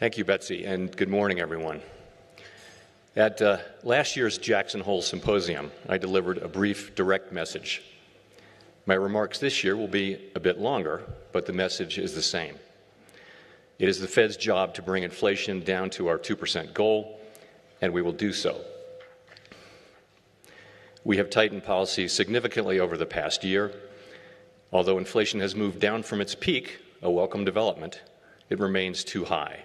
Thank you, Betsy, and good morning, everyone. At last year's Jackson Hole Symposium, I delivered a brief, direct message. My remarks this year will be a bit longer, but the message is the same. It is the Fed's job to bring inflation down to our 2% goal, and we will do so. We have tightened policy significantly over the past year. Although inflation has moved down from its peak, a welcome development, it remains too high.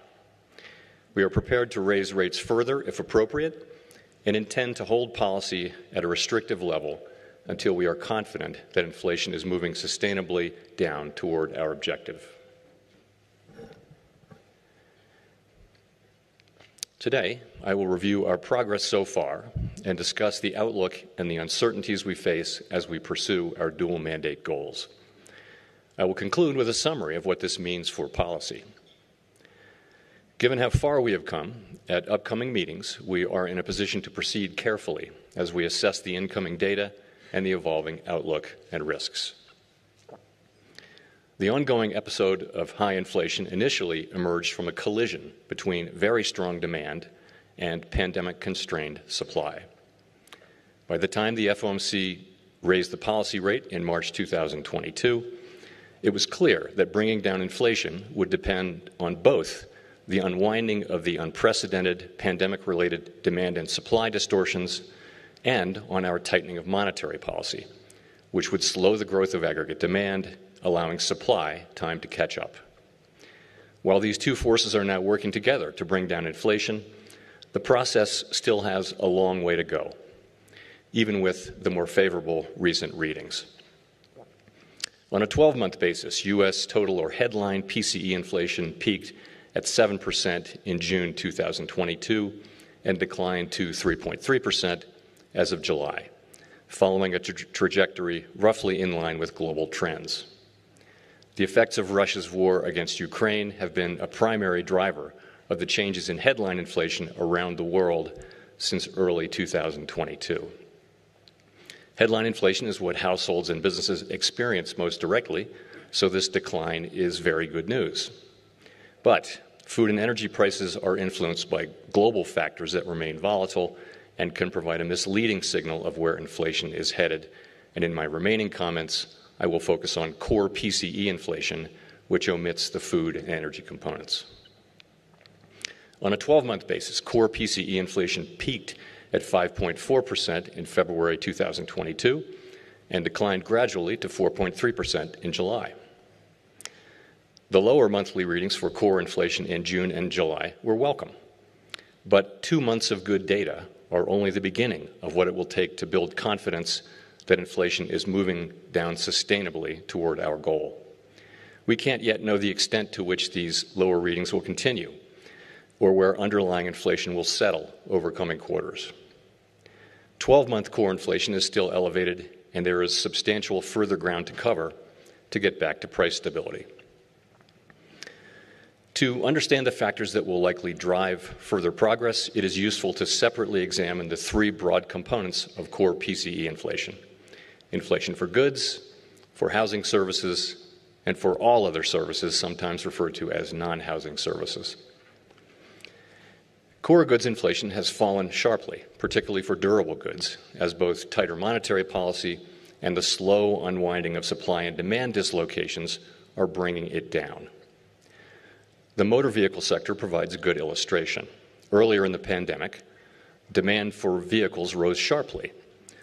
We are prepared to raise rates further if appropriate and intend to hold policy at a restrictive level until we are confident that inflation is moving sustainably down toward our objective. Today, I will review our progress so far and discuss the outlook and the uncertainties we face as we pursue our dual mandate goals. I will conclude with a summary of what this means for policy. Given how far we have come, at upcoming meetings, we are in a position to proceed carefully as we assess the incoming data and the evolving outlook and risks. The ongoing episode of high inflation initially emerged from a collision between very strong demand and pandemic-constrained supply. By the time the FOMC raised the policy rate in March 2022, it was clear that bringing down inflation would depend on both the unwinding of the unprecedented pandemic-related demand and supply distortions and on our tightening of monetary policy, which would slow the growth of aggregate demand, allowing supply time to catch up. While these two forces are now working together to bring down inflation, the process still has a long way to go, even with the more favorable recent readings. On a 12-month basis, U.S. total or headline PCE inflation peaked at 7% in June 2022 and declined to 3.3% as of July, following a trajectory roughly in line with global trends. The effects of Russia's war against Ukraine have been a primary driver of the changes in headline inflation around the world since early 2022. Headline inflation is what households and businesses experience most directly, so this decline is very good news. But food and energy prices are influenced by global factors that remain volatile and can provide a misleading signal of where inflation is headed. And in my remaining comments, I will focus on core PCE inflation, which omits the food and energy components. On a 12-month basis, core PCE inflation peaked at 5.4% in February 2022 and declined gradually to 4.3% in July. The lower monthly readings for core inflation in June and July were welcome, but 2 months of good data are only the beginning of what it will take to build confidence that inflation is moving down sustainably toward our goal. We can't yet know the extent to which these lower readings will continue or where underlying inflation will settle over coming quarters. 12-month core inflation is still elevated, and there is substantial further ground to cover to get back to price stability. To understand the factors that will likely drive further progress, it is useful to separately examine the three broad components of core PCE inflation: inflation for goods, for housing services, and for all other services, sometimes referred to as non-housing services. Core goods inflation has fallen sharply, particularly for durable goods, as both tighter monetary policy and the slow unwinding of supply and demand dislocations are bringing it down. The motor vehicle sector provides a good illustration. Earlier in the pandemic, demand for vehicles rose sharply,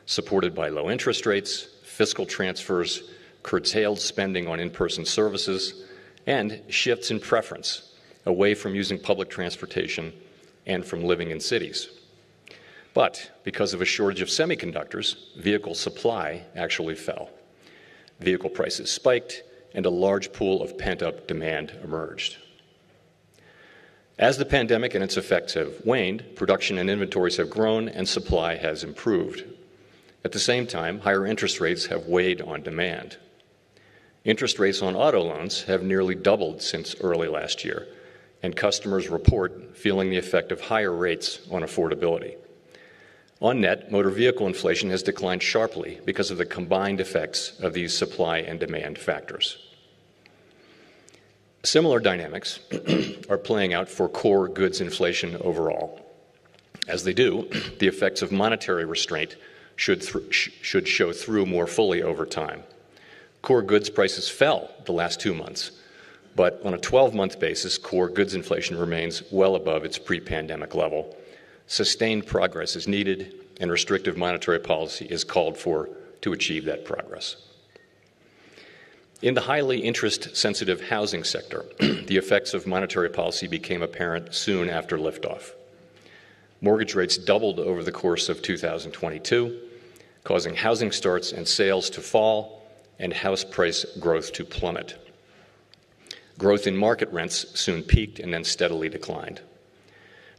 supported by low interest rates, fiscal transfers, curtailed spending on in-person services, and shifts in preference away from using public transportation and from living in cities. But because of a shortage of semiconductors, vehicle supply actually fell. Vehicle prices spiked, and a large pool of pent-up demand emerged. As the pandemic and its effects have waned, production and inventories have grown and supply has improved. At the same time, higher interest rates have weighed on demand. Interest rates on auto loans have nearly doubled since early last year, and customers report feeling the effect of higher rates on affordability. On net, motor vehicle inflation has declined sharply because of the combined effects of these supply and demand factors. Similar dynamics are playing out for core goods inflation overall. As they do, the effects of monetary restraint should show through more fully over time. Core goods prices fell the last 2 months, but on a 12-month basis, core goods inflation remains well above its pre-pandemic level. Sustained progress is needed, and restrictive monetary policy is called for to achieve that progress. In the highly interest-sensitive housing sector, the effects of monetary policy became apparent soon after liftoff. Mortgage rates doubled over the course of 2022, causing housing starts and sales to fall and house price growth to plummet. Growth in market rents soon peaked and then steadily declined.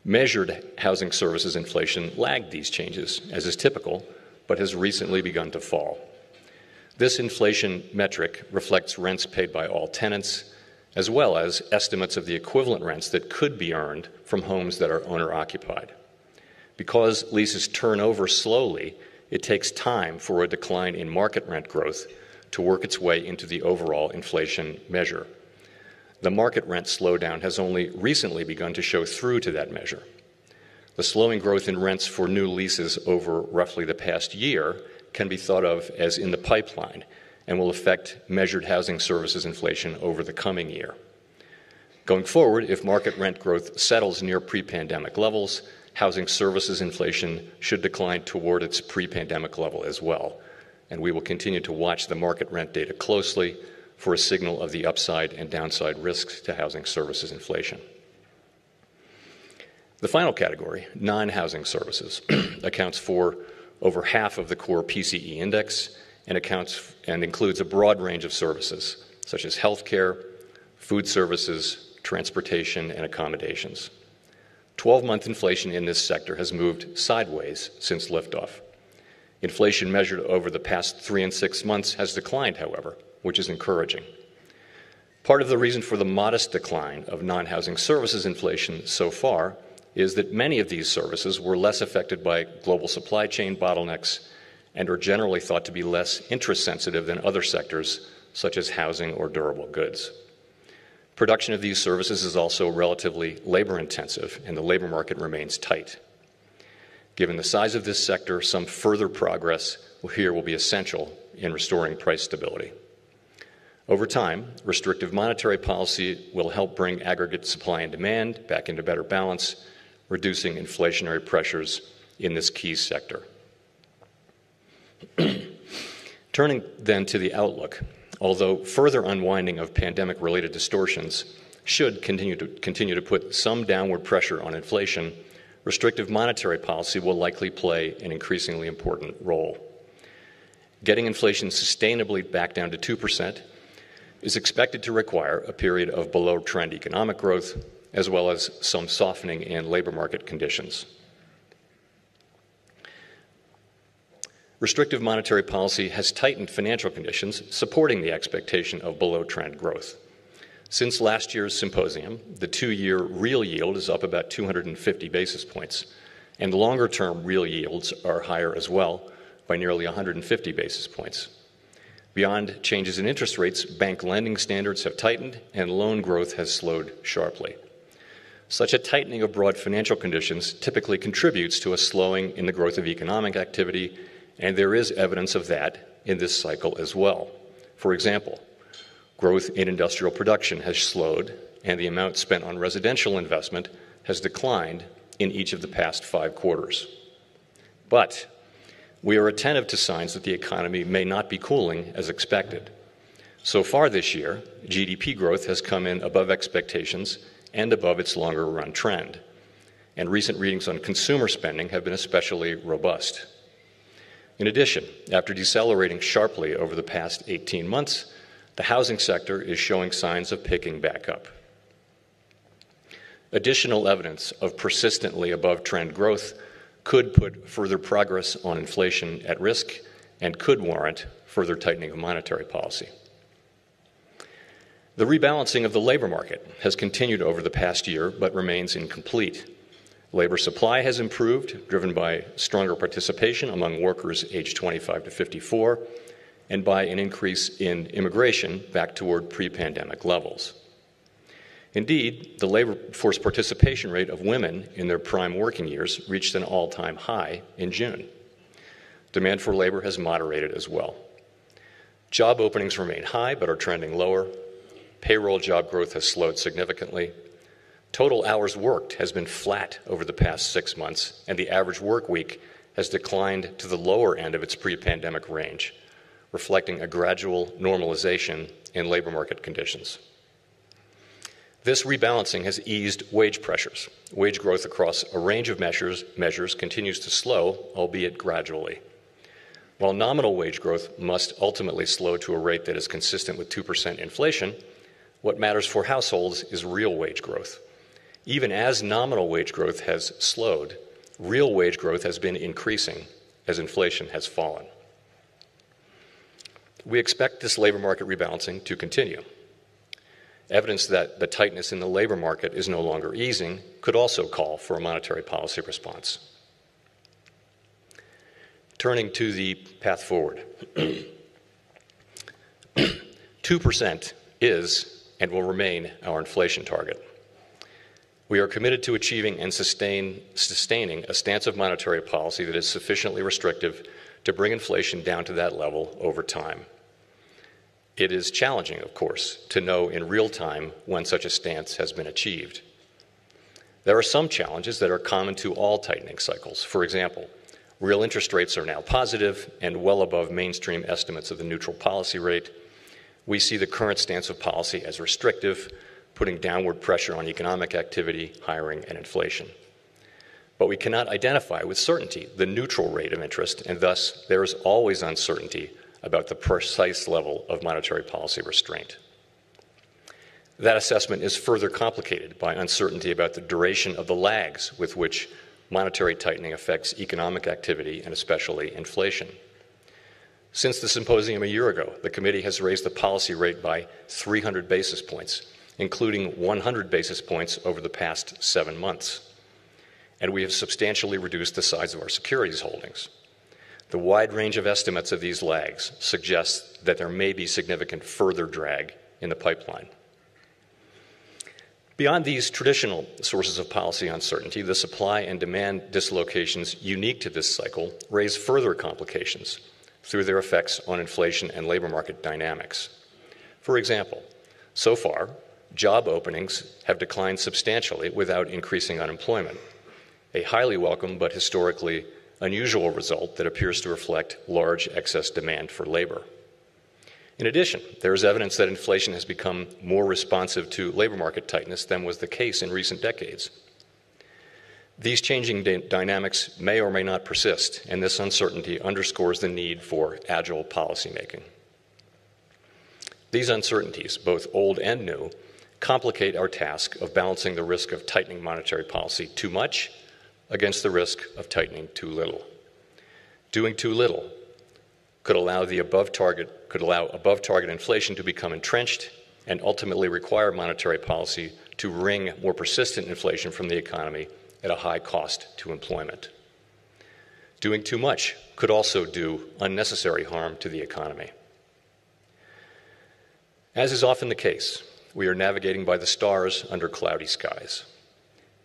Measured housing services inflation lagged these changes, as is typical, but has recently begun to fall. This inflation metric reflects rents paid by all tenants, as well as estimates of the equivalent rents that could be earned from homes that are owner-occupied. Because leases turn over slowly, it takes time for a decline in market rent growth to work its way into the overall inflation measure. The market rent slowdown has only recently begun to show through to that measure. The slowing growth in rents for new leases over roughly the past year can be thought of as in the pipeline and will affect measured housing services inflation over the coming year. Going forward, if market rent growth settles near pre-pandemic levels, housing services inflation should decline toward its pre-pandemic level as well, and we will continue to watch the market rent data closely for a signal of the upside and downside risks to housing services inflation. The final category, non-housing services, accounts for over half of the core PCE index and includes a broad range of services, such as healthcare, food services, transportation, and accommodations. 12-month inflation in this sector has moved sideways since liftoff. Inflation measured over the past 3 and 6 months has declined, however, which is encouraging. Part of the reason for the modest decline of non-housing services inflation so far is that many of these services were less affected by global supply chain bottlenecks and are generally thought to be less interest sensitive than other sectors, such as housing or durable goods. Production of these services is also relatively labor intensive, and the labor market remains tight. Given the size of this sector, some further progress here will be essential in restoring price stability. Over time, restrictive monetary policy will help bring aggregate supply and demand back into better balance, reducing inflationary pressures in this key sector. Turning then to the outlook, although further unwinding of pandemic-related distortions should continue to put some downward pressure on inflation, restrictive monetary policy will likely play an increasingly important role. Getting inflation sustainably back down to 2% is expected to require a period of below-trend economic growth, as well as some softening in labor market conditions. Restrictive monetary policy has tightened financial conditions, supporting the expectation of below-trend growth. Since last year's symposium, the 2-year real yield is up about 250 basis points, and longer-term real yields are higher as well by nearly 150 basis points. Beyond changes in interest rates, bank lending standards have tightened, and loan growth has slowed sharply. Such a tightening of broad financial conditions typically contributes to a slowing in the growth of economic activity, and there is evidence of that in this cycle as well. For example, growth in industrial production has slowed, and the amount spent on residential investment has declined in each of the past 5 quarters. But we are attentive to signs that the economy may not be cooling as expected. So far this year, GDP growth has come in above expectations and above its longer-run trend, and recent readings on consumer spending have been especially robust. In addition, after decelerating sharply over the past 18 months, the housing sector is showing signs of picking back up. Additional evidence of persistently above-trend growth could put further progress on inflation at risk and could warrant further tightening of monetary policy. The rebalancing of the labor market has continued over the past year but remains incomplete. Labor supply has improved, driven by stronger participation among workers aged 25 to 54 and by an increase in immigration back toward pre-pandemic levels. Indeed, the labor force participation rate of women in their prime working years reached an all-time high in June. Demand for labor has moderated as well. Job openings remain high but are trending lower. Payroll job growth has slowed significantly. Total hours worked has been flat over the past 6 months, and the average work week has declined to the lower end of its pre-pandemic range, reflecting a gradual normalization in labor market conditions. This rebalancing has eased wage pressures. Wage growth across a range of measures continues to slow, albeit gradually. While nominal wage growth must ultimately slow to a rate that is consistent with 2% inflation, what matters for households is real wage growth. Even as nominal wage growth has slowed, real wage growth has been increasing as inflation has fallen. We expect this labor market rebalancing to continue. Evidence that the tightness in the labor market is no longer easing could also call for a monetary policy response. Turning to the path forward. 2% is and will remain our inflation target. We are committed to achieving and sustaining a stance of monetary policy that is sufficiently restrictive to bring inflation down to that level over time. It is challenging, of course, to know in real time when such a stance has been achieved. There are some challenges that are common to all tightening cycles. For example, real interest rates are now positive and well above mainstream estimates of the neutral policy rate. We see the current stance of policy as restrictive, putting downward pressure on economic activity, hiring, and inflation. But we cannot identify with certainty the neutral rate of interest, and thus there is always uncertainty about the precise level of monetary policy restraint. That assessment is further complicated by uncertainty about the duration of the lags with which monetary tightening affects economic activity and especially inflation. Since the symposium a year ago, the committee has raised the policy rate by 300 basis points, including 100 basis points over the past 7 months. And we have substantially reduced the size of our securities holdings. The wide range of estimates of these lags suggests that there may be significant further drag in the pipeline. Beyond these traditional sources of policy uncertainty, the supply and demand dislocations unique to this cycle raise further complications through their effects on inflation and labor market dynamics. For example, so far, job openings have declined substantially without increasing unemployment, a highly welcome but historically unusual result that appears to reflect large excess demand for labor. In addition, there is evidence that inflation has become more responsive to labor market tightness than was the case in recent decades. These changing dynamics may or may not persist, and this uncertainty underscores the need for agile policymaking. These uncertainties, both old and new, complicate our task of balancing the risk of tightening monetary policy too much against the risk of tightening too little. Doing too little could allow above target inflation to become entrenched and ultimately require monetary policy to wring more persistent inflation from the economy at a high cost to employment. Doing too much could also do unnecessary harm to the economy. As is often the case, we are navigating by the stars under cloudy skies.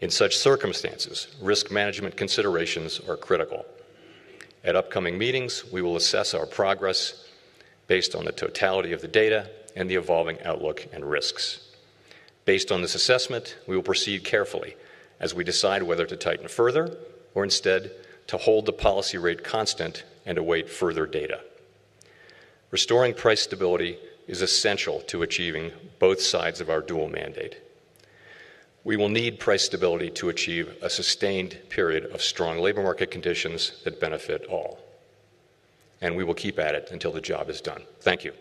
In such circumstances, risk management considerations are critical. At upcoming meetings, we will assess our progress based on the totality of the data and the evolving outlook and risks. Based on this assessment, we will proceed carefully as we decide whether to tighten further or instead to hold the policy rate constant and await further data. Restoring price stability is essential to achieving both sides of our dual mandate. We will need price stability to achieve a sustained period of strong labor market conditions that benefit all. And we will keep at it until the job is done. Thank you.